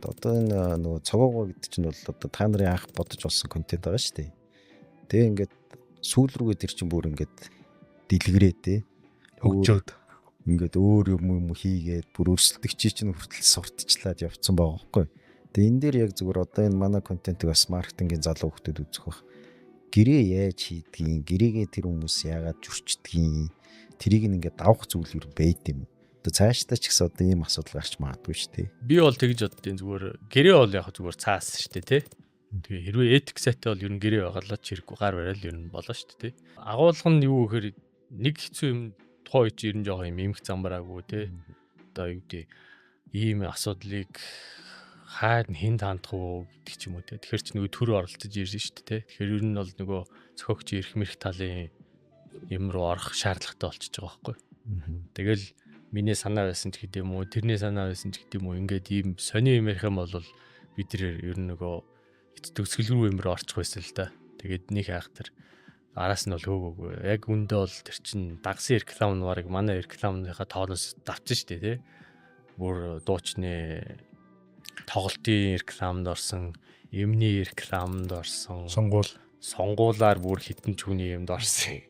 Одоо энэ нөгөө цогоогоо гэдэг чинь бол одоо та нарын анх бодож болсон контент байгаа шүү дээ. Тэгээ ингээд сүүл рүүгээ тэр чинь бүр ингээд дэлгэрээ те. Хөгжөөд ингээд өөр юм хийгээд бүр өрсөлдөгчий чинь хүртэл сурталчлаад явцсан байгаа байхгүй. Тэгээ энэ дээр яг зүгээр одоо энэ манай контентыг бас маркетингийн залуу хүмүүс үзэх бах. Гэрээ яаж хийдгийг, гэрээгээ тэр хүмүүс яагаад зөрчдөгийг, тэрийг ингээд давах зүйл юу байд юм. Одоо цаашдаа ч гэсэн одоо ийм асуудал гарч магадгүй шүү дээ. би бол тэгж боддیں۔ Зүгээр гэрээ бол яг зүгээр цаас шүү дээ тий. Тэгээ хэрвээ этик сайтай бол ер нь гэрээ байгалаа чирэггүй гар барайл ер нь болоо шүү дээ тий. Агуулга нь юу гэхээр нэг хэцүү юм тухайн үед ер нь жоохон юм эмх замбраагүй тий. Одоо юу гэдэг ийм асуудлыг хаад хэн хандах уу гэдэг ч юм уу тий. Тэгэхээр ч нөгөө төр оролцож ирсэн шүү дээ тий. Тэгэхээр ер нь бол нөгөө цохогч эрх мэрх талын юм руу орох шаардлагатай болчихж байгаа байхгүй. Тэгэл миний санаа байсан ч гэдэм үү, тэрний санаа байсан ч гэдэм үү, ингээд ийм сони юм ярих юм бол бид тэр ер нь нөгөө төгсгөл рүү юмроо орчих байсан л да. Тэгээд нэг айхтар араас нь бол хөөгөөгүй. Яг үндэ бол тэр чин дагсан реклам нуарыг манай рекламныхаа тоолоос давчих штэ тий. Бүр дуучны тоглолтын рекламд орсон, эмний рекламд орсон, Сонгуул сонгуулаар бүр хитэн ч хүний юмд орсон.